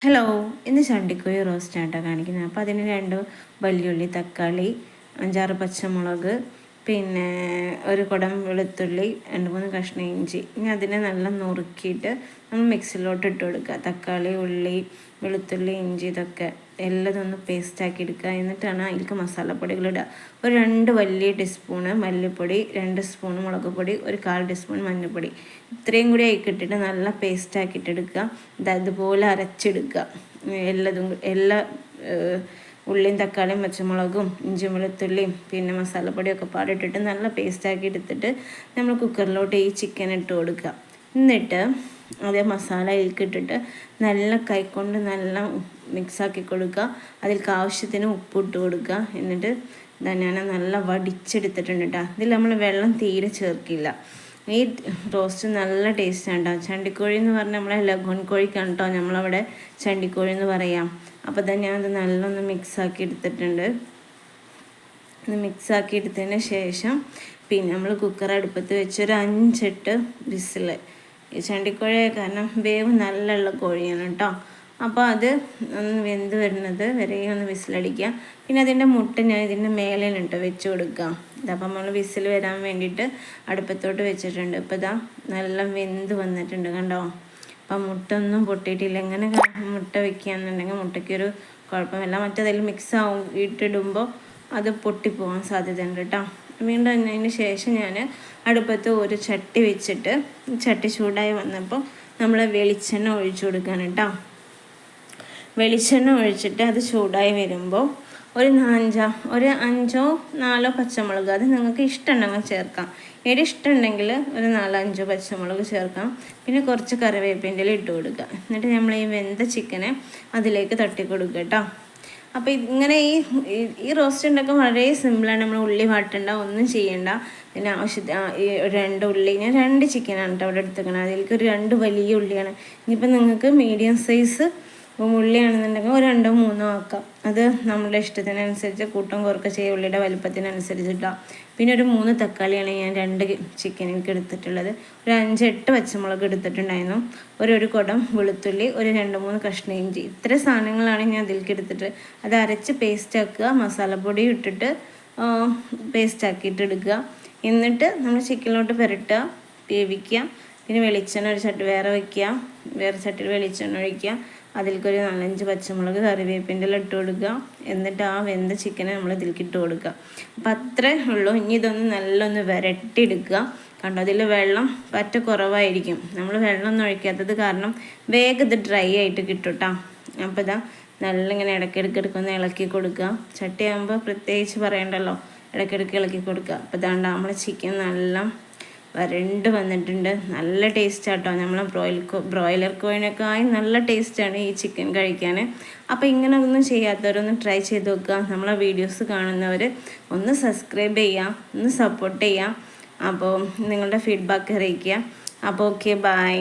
Hello, ഇന്ന് ചണ്ടിക്കോഴി റോസ്റ്റായിട്ടാണ് കാണിക്കുന്നത്. അപ്പോൾ അതിന് 2 വലിയുള്ളി, തക്കാളി, 5-6 പച്ചമുളക്, പിന്നെ ഒരു കുടം വെളുത്തുള്ളി, 2-3 കഷ്ണം ഇഞ്ചി. ഇനി അതിനെ നല്ല നുറുക്കിയിട്ട് നമ്മൾ മിക്സിയിലോട്ട് ഇട്ട് കൊടുക്കുക. തക്കാളി, ഉള്ളി, വെളുത്തുള്ളി, ഇഞ്ചി ഇതൊക്കെ എല്ലാതൊന്ന് പേസ്റ്റാക്കി എടുക്കുക. എന്നിട്ടാണ് അതിലേക്ക് മസാലപ്പൊടികൾ ഇടുക. ഒരു 2 വലിയ ടീസ്പൂണ് മല്ലിപ്പൊടി, 2 സ്പൂൺ മുളക് പൊടി, ഒരു 1/4 ടീസ്പൂൺ മഞ്ഞൾപ്പൊടി, ഇത്രയും കൂടി ആയിക്കിട്ടിട്ട് നല്ല പേസ്റ്റാക്കിയിട്ട് എടുക്കുക. ഇതുപോലെ അരച്ചെടുക്കുക. എല്ലാ ഉള്ളിയും തക്കാളിയും പച്ചമുളകും ഇഞ്ചിയും വെളുത്തുള്ളിയും പിന്നെ മസാലപ്പൊടിയൊക്കെ പാടിട്ടിട്ട് നല്ല പേസ്റ്റാക്കി എടുത്തിട്ട് നമ്മൾ കുക്കറിലോട്ട് ഈ ചിക്കൻ ഇട്ട് കൊടുക്കുക. എന്നിട്ട് അതേ മസാല ഇട്ടിട്ട് നല്ല കൈക്കൊണ്ട് നല്ല മിക്സാക്കി കൊടുക്കുക. അതിലേക്ക് ആവശ്യത്തിന് ഉപ്പിട്ട് കൊടുക്കുക. എന്നിട്ട് ഞാൻ നല്ല വടിച്ചെടുത്തിട്ടുണ്ട് കേട്ടോ. ഇതിൽ നമ്മൾ വെള്ളം തീരെ ചേർക്കില്ല. ഈ റോസ്റ്റ് നല്ല ടേസ്റ്റാണ് കേട്ടോ. ചണ്ടിക്കോഴി എന്ന് പറഞ്ഞാൽ നമ്മളെ ലഗോൺ കോഴിക്കാണ് കേട്ടോ നമ്മളവിടെ ചണ്ടിക്കോഴി എന്ന് പറയാം. അപ്പോൾ തന്നെ ഞാനത് നല്ലൊന്ന് മിക്സാക്കി എടുത്തിട്ടുണ്ട്. മിക്സാക്കി എടുത്തതിന് ശേഷം പിന്നെ നമ്മൾ കുക്കർ അടുപ്പത്ത് വെച്ച് ഒരു 5-8 വിസിൽ. ഈ ചണ്ടിക്കോഴിയായ കാരണം വേവ് നല്ലുള്ള കോഴിയാണ് കേട്ടോ. അപ്പോൾ അത് ഒന്ന് വെന്ത് വരുന്നത് വരെ ഒന്ന് വിസിലടിക്കുക. പിന്നെ അതിൻ്റെ മുട്ട ഞാൻ ഇതിൻ്റെ മേലേനിട്ട് വെച്ച് കൊടുക്കുക. ഇതപ്പം നമ്മൾ വിസിൽ വരാൻ വേണ്ടിയിട്ട് അടുപ്പത്തോട്ട് വെച്ചിട്ടുണ്ട്. ഇപ്പോൾ ഇതാ നല്ല വെന്ത് വന്നിട്ടുണ്ട് കണ്ടോ. അപ്പം മുട്ട ഒന്നും പൊട്ടിയിട്ടില്ല. ഇങ്ങനെ മുട്ട വെക്കുകയെന്നുണ്ടെങ്കിൽ മുട്ടയ്ക്കൊരു കുഴപ്പമില്ല. മറ്റേതിൽ മിക്സ് ഇട്ടിടുമ്പോൾ അത് പൊട്ടിപ്പോകാൻ സാധ്യതയുണ്ട് കേട്ടോ. വീണ്ടും അതിന് ശേഷം ഞാൻ അടുപ്പത്ത് ഒരു ചട്ടി വെച്ചിട്ട് ചട്ടി ചൂടായി വന്നപ്പോൾ നമ്മൾ വെളിച്ചെണ്ണ ഒഴിച്ചു കൊടുക്കുകയാണ് കേട്ടോ. വെളിച്ചെണ്ണ ഒഴിച്ചിട്ട് അത് ചൂടായി വരുമ്പോൾ ഒരു 5-4 പച്ചമുളക്, അത് നിങ്ങൾക്ക് ഇഷ്ടമുണ്ടെങ്കിൽ ചേർക്കാം. എരി ഇഷ്ടമുണ്ടെങ്കിൽ ഒരു 4-5 പച്ചമുളക് ചേർക്കാം. പിന്നെ കുറച്ച് കറിവേപ്പിൻ്റെ ഇല ഇട്ട് കൊടുക്കുക. എന്നിട്ട് നമ്മൾ ഈ വെന്ത ചിക്കനെ അതിലേക്ക് തട്ടി കൊടുക്കുക കേട്ടോ. അപ്പോൾ ഇങ്ങനെ ഈ റോസ്റ്റ് ഉണ്ടാക്കാൻ വളരെ സിമ്പിളാണ്. നമ്മൾ ഉള്ളി വാട്ടണ്ട, ഒന്നും ചെയ്യണ്ട. പിന്നെ ഈ 2 ഉള്ളി, ഞാൻ 2 ചിക്കനാണ് കേട്ടോ അവിടെ എടുത്തേക്കണം. അതിലേക്ക് ഒരു 2 വലിയ ഉള്ളിയാണ്. ഇനിയിപ്പോൾ നിങ്ങൾക്ക് മീഡിയം സൈസ് ഉള്ളിയാണെന്നുണ്ടെങ്കിൽ ഒരു 2-3 ആക്കാം. അത് നമ്മുടെ ഇഷ്ടത്തിനനുസരിച്ച് കൂട്ടം കുറക്കുക ചെയ്യുക, ഉള്ളിയുടെ വലുപ്പത്തിനനുസരിച്ചിട്ടാണ്. പിന്നെ ഒരു 3 തക്കാളിയാണ് ഞാൻ 2 ചിക്കനിലേക്ക് എടുത്തിട്ടുള്ളത്. ഒരു 5-8 പച്ചമുളക് എടുത്തിട്ടുണ്ടായിരുന്നു. ഒരു കുടം വെളുത്തുള്ളി, ഒരു 2-3 കഷ്ണം ഇഞ്ചി. ഇത്ര സാധനങ്ങളാണ് ഞാൻ അതിലേക്ക് എടുത്തിട്ട് അത് അരച്ച് പേസ്റ്റാക്കുക. മസാലപ്പൊടി ഇട്ടിട്ട് പേസ്റ്റാക്കിയിട്ട് എടുക്കുക. എന്നിട്ട് നമ്മൾ ചിക്കനിലോട്ട് പുരട്ടുക, വേവിക്കുക. പിന്നെ വെളിച്ചെണ്ണ ഒരു ചട്ടി വേറെ വയ്ക്കുക. വേറെ ചട്ടിയിൽ വെളിച്ചെണ്ണ ഒഴിക്കുക. അതിലേക്കൊരു 4-5 പച്ചമുളക് കറിവേപ്പിൻ്റെ ഇല ഇട്ട് കൊടുക്കുക. എന്നിട്ട് ആ വെന്ത ചിക്കനെ നമ്മൾ ഇതിലേക്ക് ഇട്ട് കൊടുക്കുക. അപ്പം അത്രേ ഉള്ളൂ. ഇനി ഇതൊന്ന് നല്ലൊന്ന് വരട്ടിയെടുക്കുക. കണ്ടോ, അതിൽ വെള്ളം പറ്റ കുറവായിരിക്കും. നമ്മൾ വെള്ളമൊന്നും ഒഴിക്കാത്തത് കാരണം വേഗം ഇത് ഡ്രൈ ആയിട്ട് കിട്ടും കേട്ടോ. അപ്പോൾ ഇതാ നല്ല ഇങ്ങനെ ഇടയ്ക്കിടയ്ക്കൊന്ന് ഇളക്കി കൊടുക്കുക. ചട്ടിയാകുമ്പോൾ പ്രത്യേകിച്ച് പറയണ്ടല്ലോ, ഇടയ്ക്കിടയ്ക്ക് ഇളക്കി കൊടുക്കുക. അപ്പോൾ ഇതാണ്ട് നമ്മൾ ചിക്കൻ നല്ല വരണ്ട് വന്നിട്ടുണ്ട്. നല്ല ടേസ്റ്റ് കേട്ടോ. നമ്മളെ ബ്രോയിലർ കോഴിനൊക്കെയായി നല്ല ടേസ്റ്റാണ് ഈ ചിക്കൻ കഴിക്കാൻ. അപ്പോൾ ഇങ്ങനെ ഒന്നും ചെയ്യാത്തവരൊന്ന് ട്രൈ ചെയ്ത് നോക്കുക. നമ്മളെ വീഡിയോസ് കാണുന്നവർ ഒന്ന് സബ്സ്ക്രൈബ് ചെയ്യുക, ഒന്ന് സപ്പോർട്ട് ചെയ്യുക. അപ്പോൾ നിങ്ങളുടെ ഫീഡ്ബാക്ക് അറിയിക്കുക. അപ്പോൾ ഓക്കെ, ബൈ.